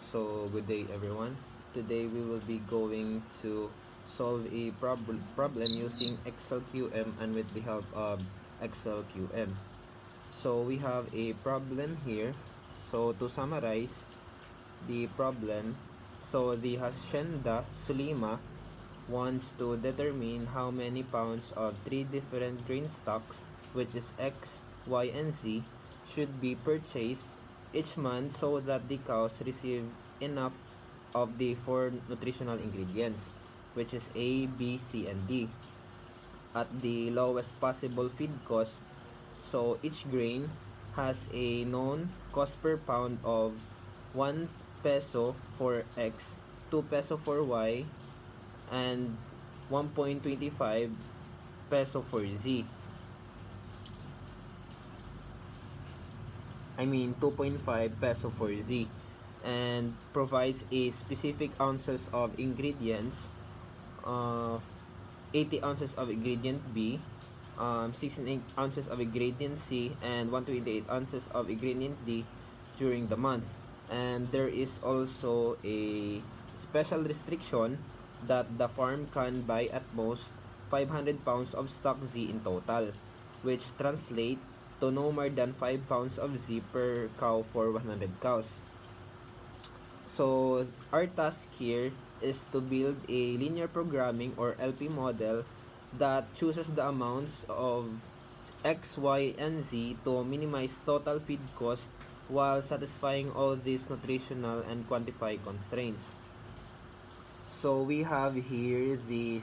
So good day everyone. Today we will be going to solve a problem using Excel QM and with the help of Excel QM. So we have a problem here. So to summarize the problem, so the Hacienda Sulima wants to determine how many pounds of three different grain stocks, which is X, Y, and Z, should be purchased each month so that the cows receive enough of the four nutritional ingredients, which is A, B, C, and D, at the lowest possible feed cost. So each grain has a known cost per pound of 1 peso for X, 2 peso for Y, and 1.25 peso for Z. I mean 2.5 peso for Z, and provides a specific ounces of ingredients, 80 ounces of ingredient B, 16 ounces of ingredient C, and 128 ounces of ingredient D during the month. And there is also a special restriction that the farm can buy at most 500 pounds of stock Z in total, which translate to no more than 5 pounds of Z per cow for 100 cows. So our task here is to build a linear programming or LP model that chooses the amounts of X, Y, and Z to minimize total feed cost while satisfying all these nutritional and quantify constraints. So we have here the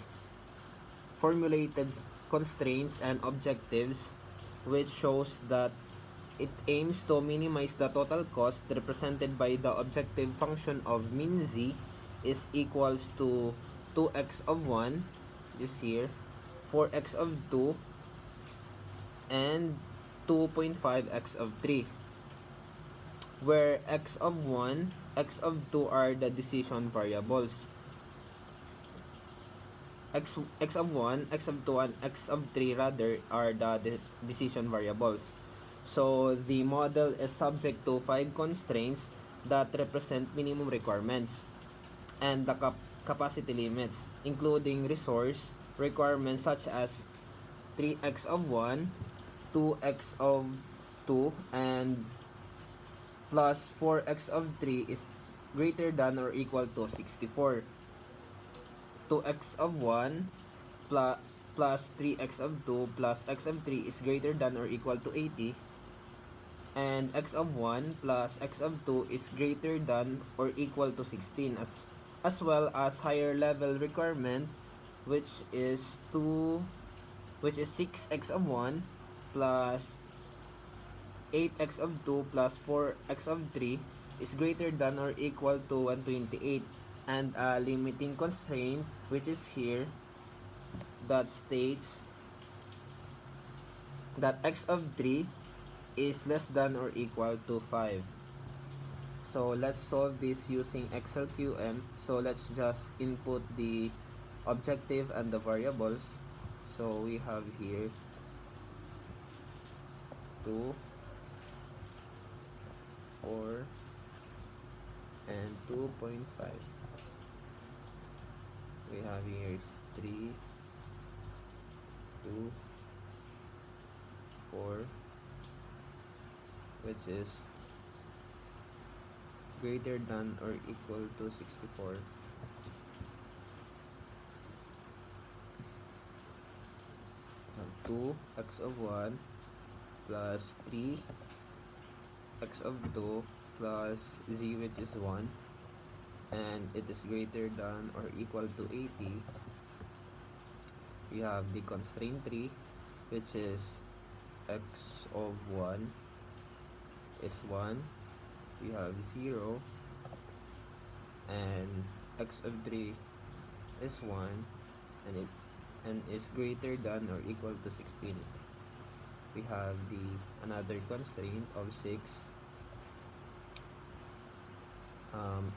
formulated constraints and objectives, which shows that it aims to minimize the total cost represented by the objective function of min z is equals to 2x of 1, this here, 4x of 2, and 2.5x of 3, where x of 1, x of 2 are the decision variables. X of 1, x of 2, and x of 3 rather are the decision variables. So the model is subject to 5 constraints that represent minimum requirements and the capacity limits, including resource requirements such as 3x of 1, 2x of 2, and plus 4x of 3 is greater than or equal to 64. 2x of 1 plus 3x of 2 plus x of 3 is greater than or equal to 80, and x of 1 plus x of 2 is greater than or equal to 16, as well as higher level requirement, which is 6x of 1 plus 8x of 2 plus 4x of 3 is greater than or equal to 128, and a limiting constraint, which is here, that states that x of 3 is less than or equal to 5. So let's solve this using Excel QM. So let's just input the objective and the variables. So we have here 2, 4, and 2.5. We have here 3, 2, 4, which is greater than or equal to 64. Now 2 x of 1 plus 3 x of 2 plus z, which is 1, and it is greater than or equal to 80. We have the constraint 3, which is x of 1 is 1. We have 0, and x of 3 is 1, and is greater than or equal to 16. We have the another constraint of 6,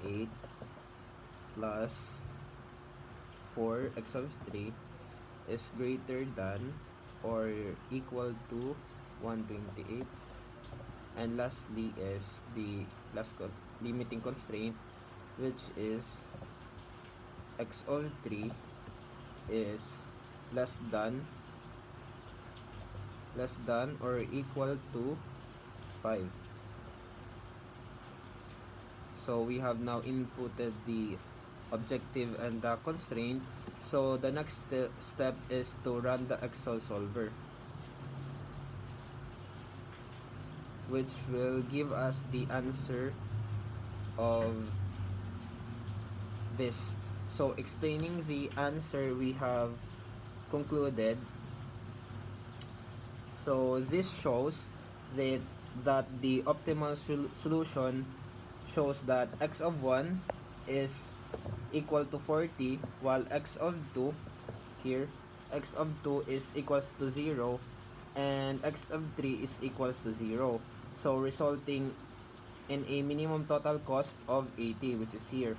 8 plus 4 x of 3 is greater than or equal to 128. And lastly is the limiting constraint, which is x of 3 is less than or equal to 5. So we have now inputted the objective and the constraint. So the next step is to run the Excel solver, which will give us the answer of this. So explaining the answer, we have concluded. So this shows that the optimal solution shows that x of 1 is equal to 40, while x of 2 here, x of 2 is equals to 0, and x of 3 is equals to 0. So resulting in a minimum total cost of 80, which is here.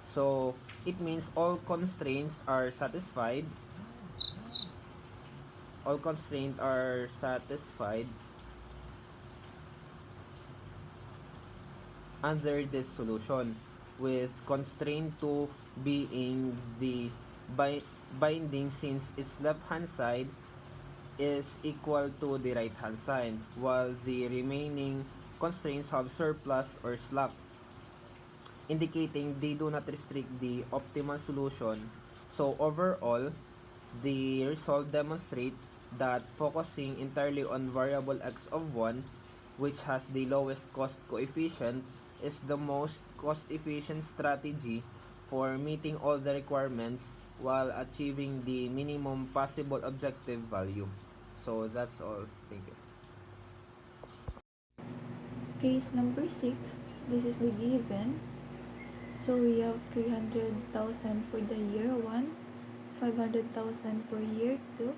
So it means all constraints are satisfied. All constraints are satisfied under this solution, with constraint 2 being the binding, since its left hand side is equal to the right hand side, while the remaining constraints have surplus or slack, indicating they do not restrict the optimal solution. So overall, the result demonstrate that focusing entirely on variable x of 1, which has the lowest cost coefficient, is the most cost-efficient strategy for meeting all the requirements while achieving the minimum possible objective value. So that's all. Thank you. Case number 6, this is the given. So we have 300,000 for the year 1, 500,000 for year 2,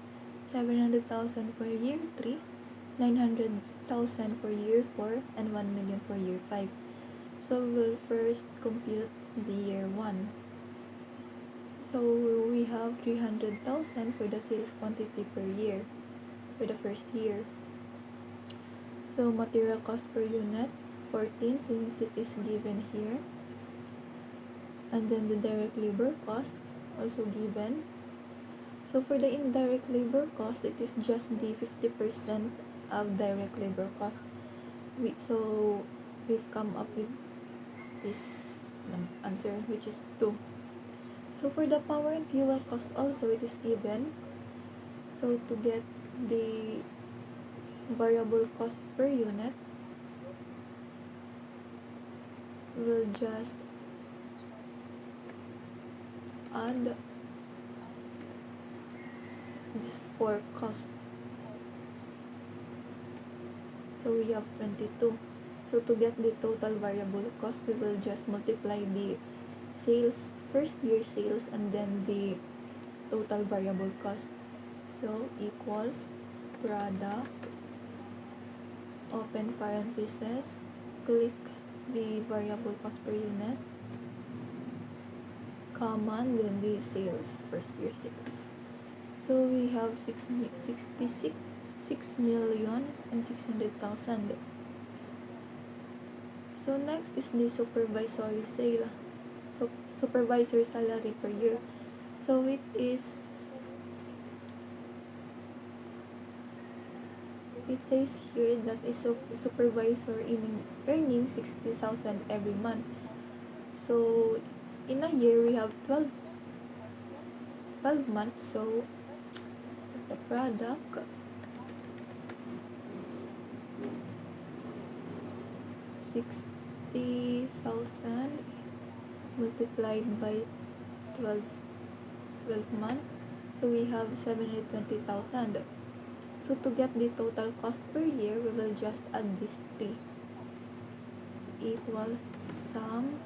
700,000 for year 3, 900,000 for year 4, and 1 million for year 5. So we'll first compute the year 1. So we have 300,000 for the sales quantity per year for the first year. So material cost per unit 14, since it is given here. And then the direct labor cost also given. So for the indirect labor cost, it is just the 50% of direct labor cost. So we've come up with this answer, which is 2. So for the power and fuel cost also, it is given. So to get the variable cost per unit, we'll just add this for cost. So we have 22. So to get the total variable cost, we will just multiply the sales, first year sales, and then the total variable cost. So equals product, open parenthesis, click the variable cost per unit, comma, then the sales, first year sales. So we have 6,600,000. So next is the supervisory sale. So supervisor salary per year. So it says here that a supervisor earning 60,000 every month. So in a year we have 12 months. So the product, $60,000 multiplied by 12 months. So we have 720,000. So to get the total cost per year, we will just add these 3. Equals sum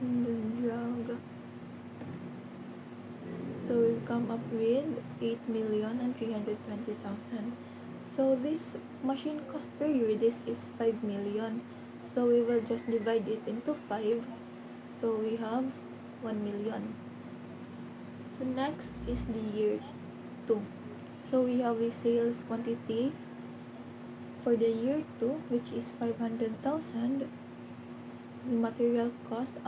and drag. So we'll come up with 8,320,000. So this machine cost per year, this is 5 million. So we will just divide it into 5. So we have 1 million. So next is the year 2. So we have a sales quantity for the year 2, which is 500,000, the material cost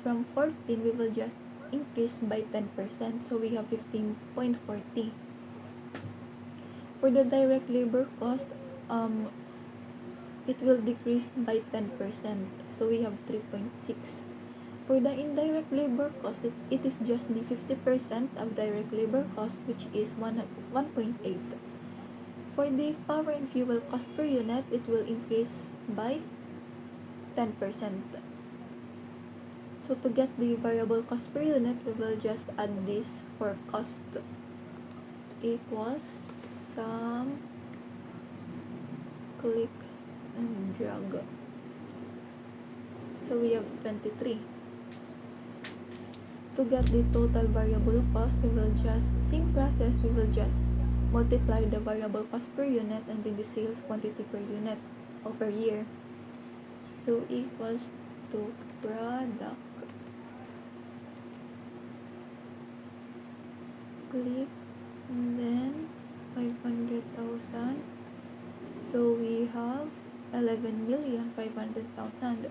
from 14 we will just increase by 10%, so we have 15.40. For the direct labor cost, it will decrease by 10%, so we have 3.6. For the indirect labor cost, it is just the 50% of direct labor cost, which is 1.8. For the power and fuel cost per unit, it will increase by 10%. So to get the variable cost per unit, we will just add this for cost equals sum, click and drag. So we have 23. To get the total variable cost, we will just, same process, we will just multiply the variable cost per unit and then the sales quantity per unit or per year. So equals to product, click, and then 500,000. So we have 11,500,000.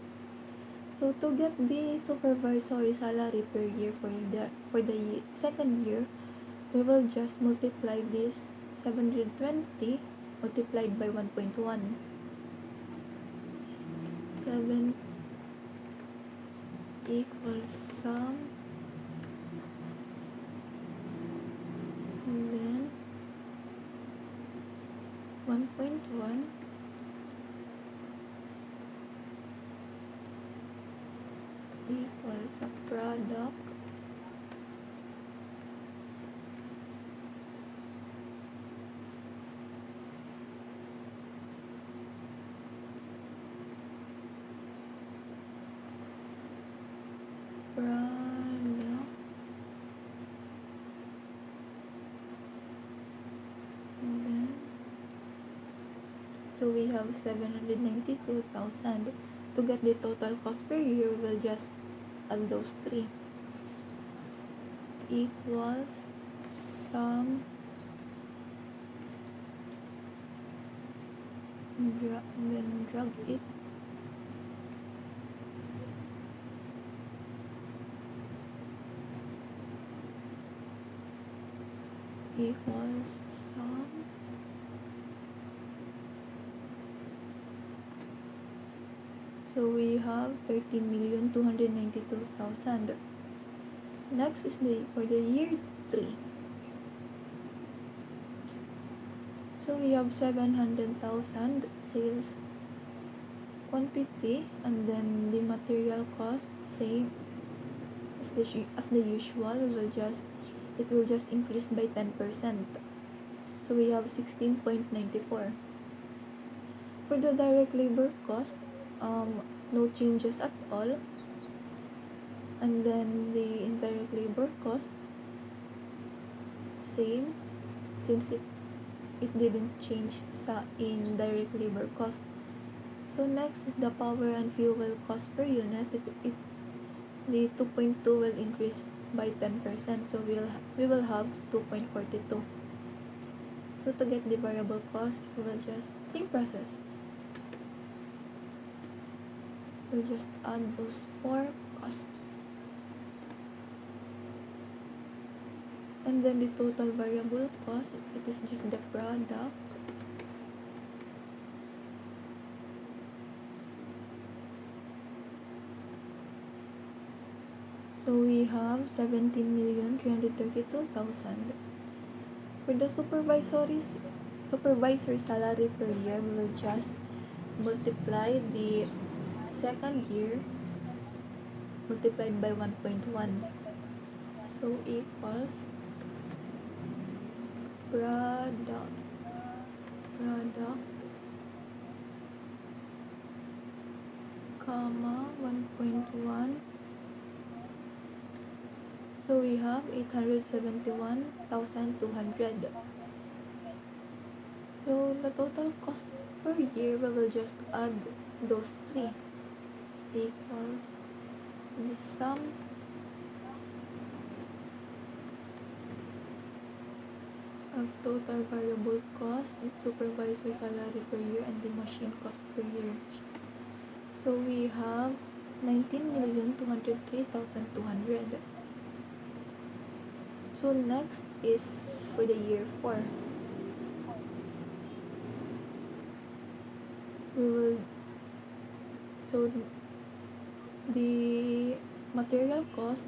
So to get the supervisory salary per year for the second year, we will just multiply this 720 multiplied by 1.1. 7 equals sum, and then 1.1 equals a product, and then so we have 792,000. To get the total cost per year, we will just add those three. Equals sum, and then drag it, equals sum, so we have 13,292,000. Next is for the year 3. So we have 700,000 sales quantity, and then the material cost same as the usual. It will just increase by 10%. So we have 16.94. For the direct labor cost, no changes at all. And then the indirect labor cost, same, since it didn't change in direct labor cost. So next is the power and fuel cost per unit. The 2.2 will increase by 10%, so we will have 2.42. So to get the variable cost, we will just, same process, we'll just add those 4 costs, and then the total variable cost, it is just the product, so we have 17,332,000. For the supervisor salary per year, we will just multiply the second year multiplied by 1.1. So equals product, comma 1.1. So we have 871,200. So the total cost per year, we will just add those 3 equals the sum, of total variable cost, its supervisor salary per year, and the machine cost per year. So we have 19,203,200. So next is for the year 4. So the material cost,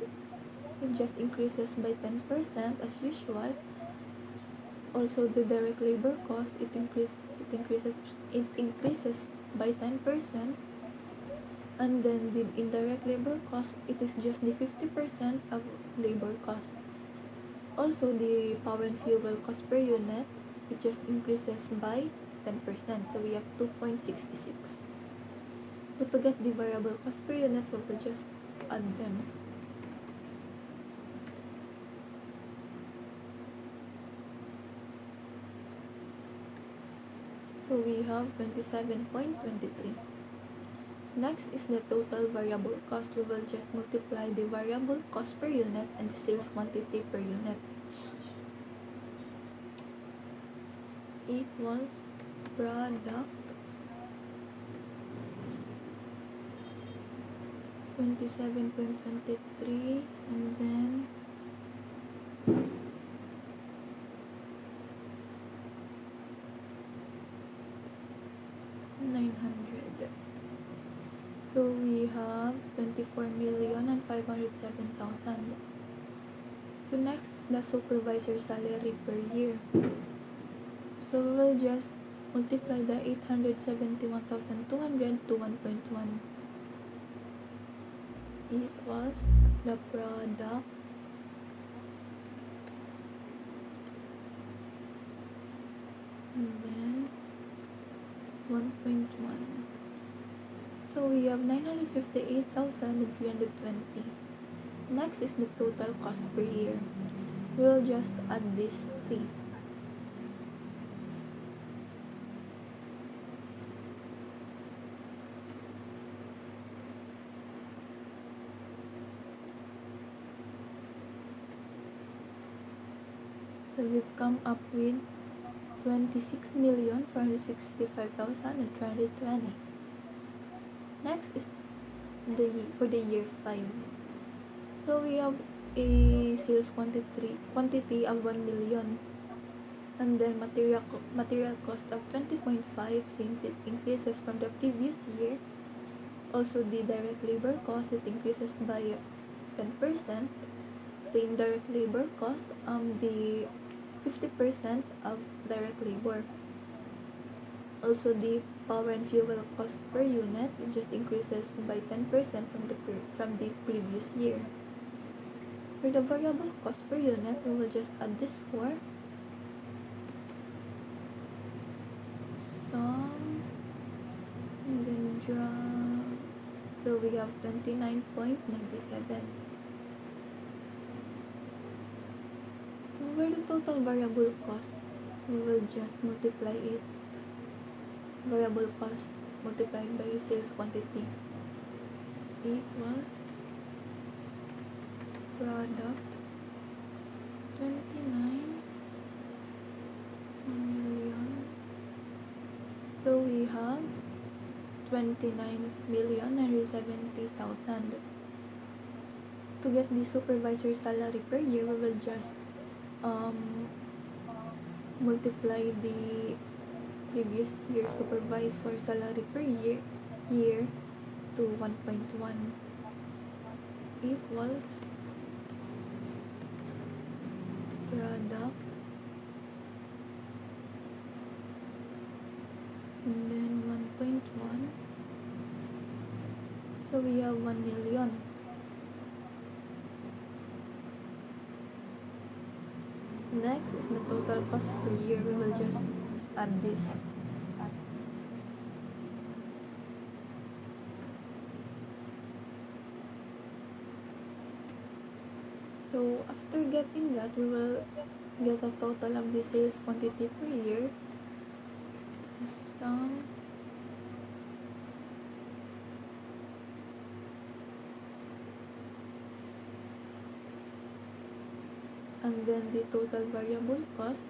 it just increases by 10% as usual. Also the direct labor cost, it increases by 10%. And then the indirect labor cost, it is just the 50% of labor cost. Also the power and fuel cost per unit, it just increases by 10%. So we have 2.66. So to get the variable cost per unit, we will just add them. So we have 27.23. Next is the total variable cost. We will just multiply the variable cost per unit and the sales quantity per unit. Equals product 27.23 and then $900. So we have 24,507,000. So next is the supervisor salary per year. So we will just multiply the 871,200 to 1.1 equals the product and then 1.1. So we have 958,320. Next is the total cost per year. We'll just add these three. So we've come up with 26,465,320. Next is for the year 5. So we have a sales quantity of 1 million. And then material cost of 20.5 since it increases from the previous year. Also the direct labor cost, it increases by 10%. The indirect labor cost, the 50% of direct labor. Also the power and fuel cost per unit, it just increases by 10% from the previous year. For the variable cost per unit, we will just add this 4. Sum and then drop. So we have 29.97. So for the total variable cost, we will just multiply it. Variable cost multiplied by sales quantity equals product 29 million. So we have 29,970,000. To get the supervisor salary per year, we will just multiply the previous year supervisor salary per year to 1.1 equals product and then 1.1. So we have 1 million. Next is the total cost per year. We will just add this. So after getting that, we will get a total of the sales quantity per year. Sum and then the total variable cost.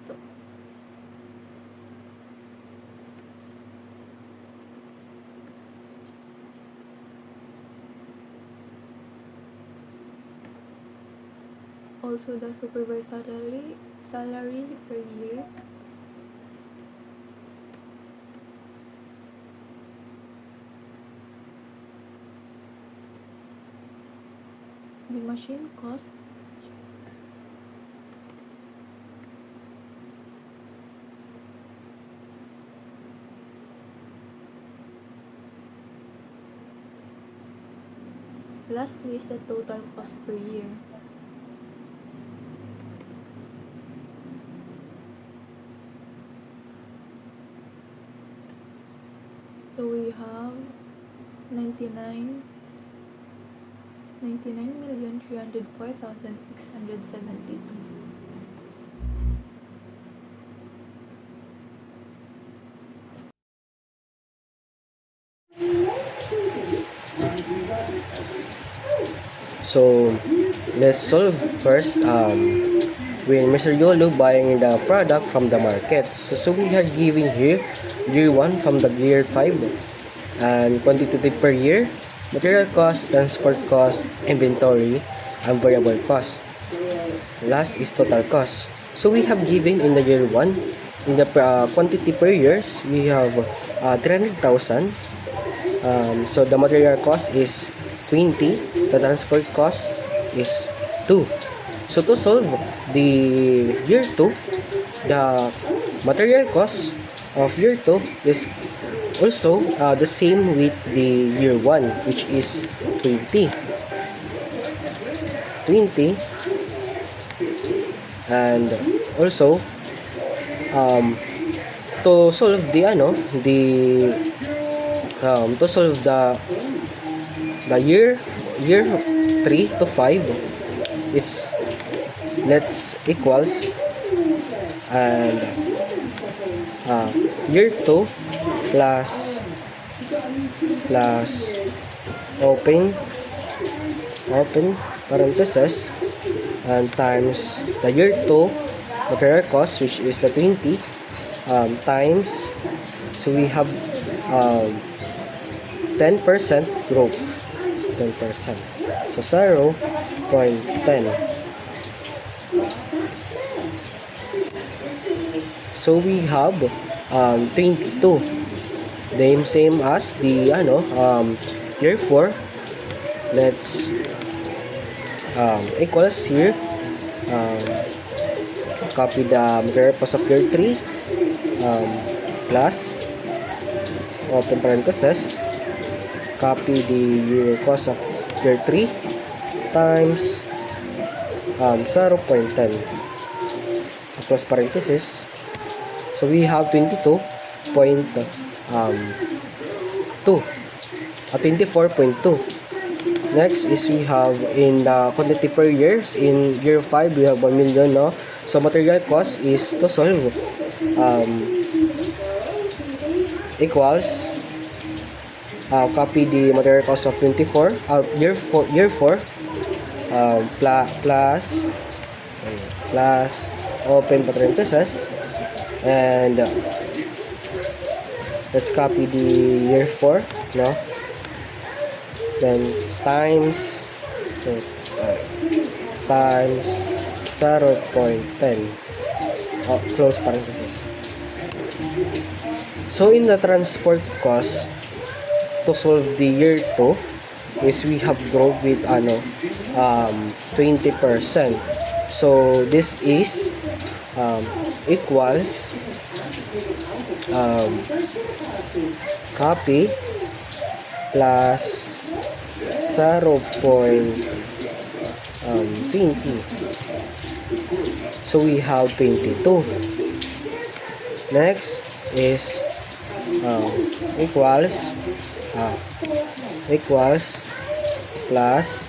Also the supervisor salary per year. The machine cost. Lastly is the total cost per year. So we have 99,304,672. So let's solve first when Mr. Yolo buying the product from the market. So we are giving here year 1 from the year 5 and quantity per year, material cost, transport cost, inventory, and variable cost. Last is total cost. So we have given in the year 1 in the quantity per years we have 300,000. So the material cost is 20, the transport cost is 2. So to solve the year 2, the material cost of year 2 is also the same with the year 1, which is 20. And also to solve the to solve the year 3 to 5, it's let's equals and year 2 plus open parenthesis and times the year 2 material cost, which is the 20, times, so we have 10% growth, 10%, so 0.10. So we have 22, the same as the year 4. Let's equals here, copy the material cost of year 3, plus open parenthesis, copy the year cost of year 3 times 0.10, close parenthesis. So we have 24.2. Next is we have in the quantity per years. In year 5 we have 1 million, no? So material cost is to solve equals copy the material cost of 24 year 4 plus open parenthesis, and let's copy the year 4, no? Then times 0.10, close parenthesis. So in the transport cost, to solve the year 2 is we have drawn with 20%. So this is equals copy plus 0.20. So we have 22. Next is equals plus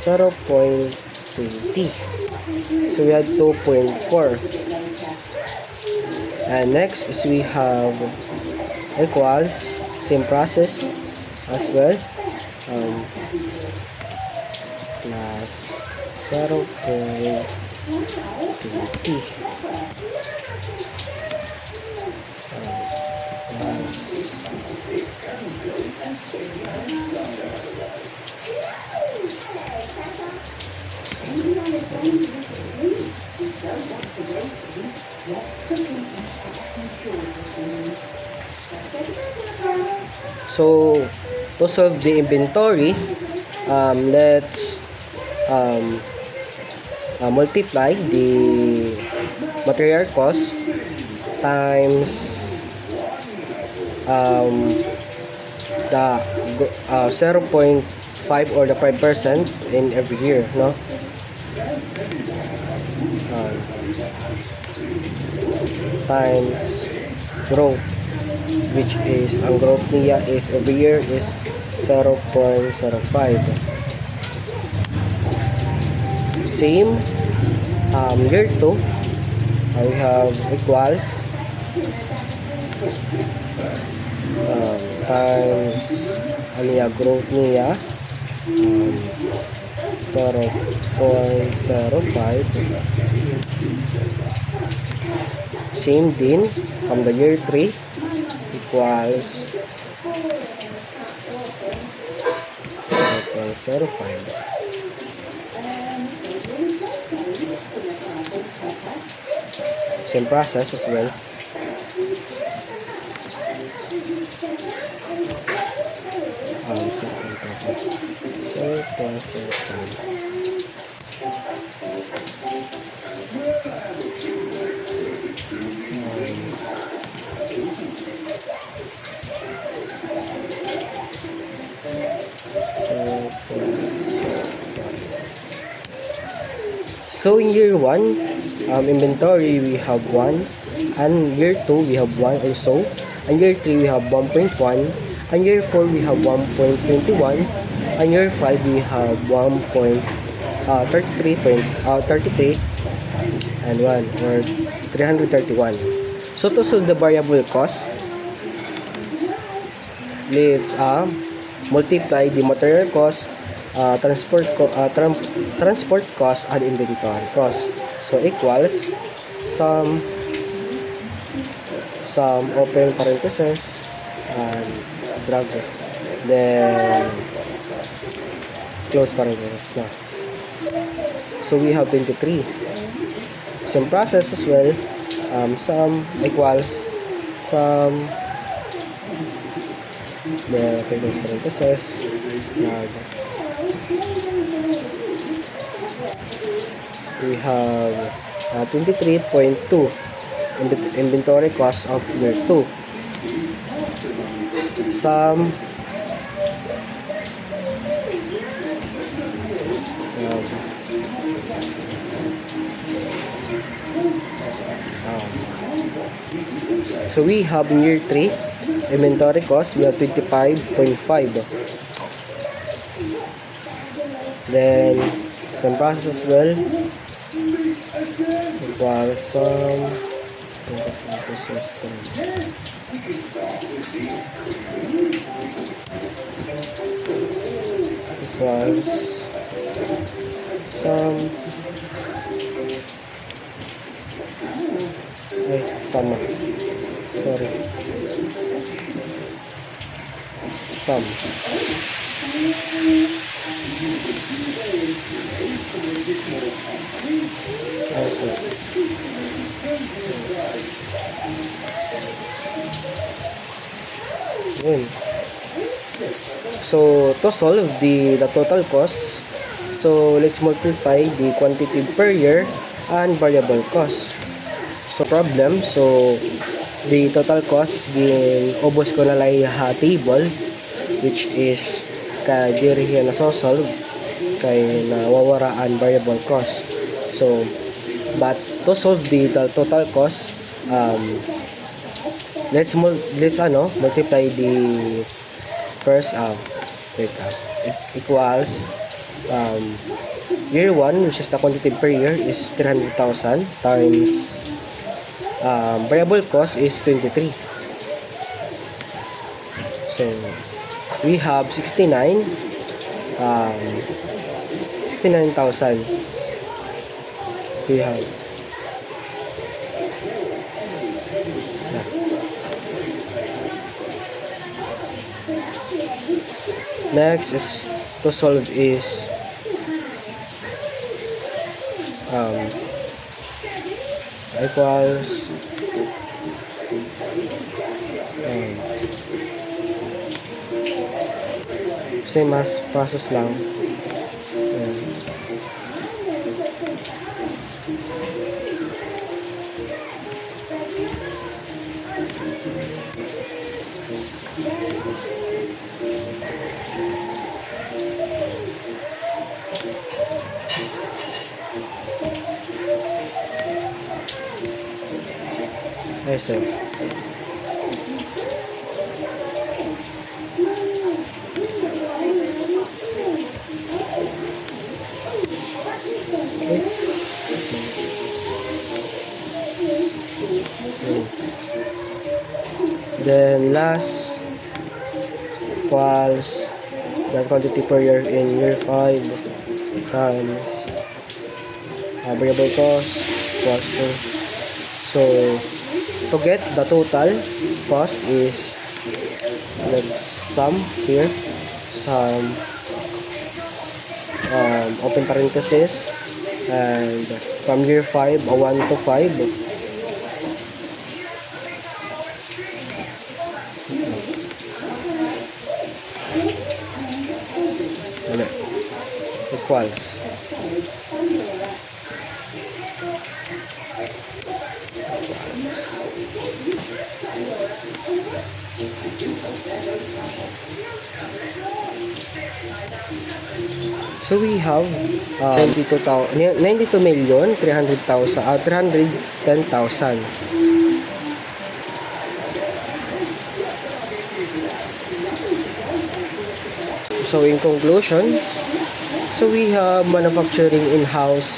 0.20. So we have 2.4. And next is we have equals, same process as well, plus 0.20. So, to solve the inventory, let's multiply the material cost times the 0.5 or the 5% in every year, no? Times growth, which is ang growth niya is every year is 0.05. Same year 2, we have equals times ano niya, growth niya 0.05. Same din from the year 3 equals 0.05. Same process as well. So in year 1, inventory we have 1, and year 2 we have 1 also, and year 3 we have 1.1, and year 4 we have 1.21, and year 5 we have 1.33 and 1 or 331. So to solve the variable cost, let's multiply the material cost, transport cost, and inventory cost. So equals sum open parenthesis and bracket, then close parenthesis na. So we have 23. Same process as well. Sum equals sum, the close parenthesis, we have 23.2 inventory cost of year 2. Sum so we have in year 3 inventory cost, we have 25.5. Then some process as well, equals some equals some sama, sorry, sum yun. So to solve the total cost, so let's multiply the quantity per year and variable cost. So problem, so the total cost ubos ko na lang table, which is diri na solve kay nawawaraan variable cost. So but to solve the total cost, let's multiply the first equals year 1, which is the quantity per year, is 300,000 times variable cost is 23. So we have 69,000 we have. Next is to solve is equals same as process lang. Yes, sir. Then last equals the quantity per year in year 5 times variable cost equals to, so to get the total cost is, let's sum here, sum open parenthesis, and from year 5 1 to 5 equals so we have 92,310,000. So in conclusion, so we have manufacturing in-house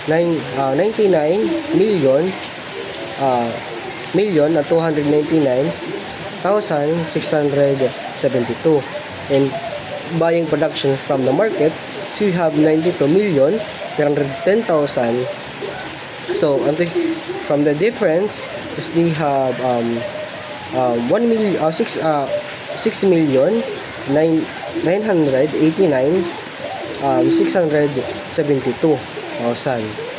99 million at 299,672, and buying production from the market, so we have 92,310,000. So from the difference is we have 6,989,672,000.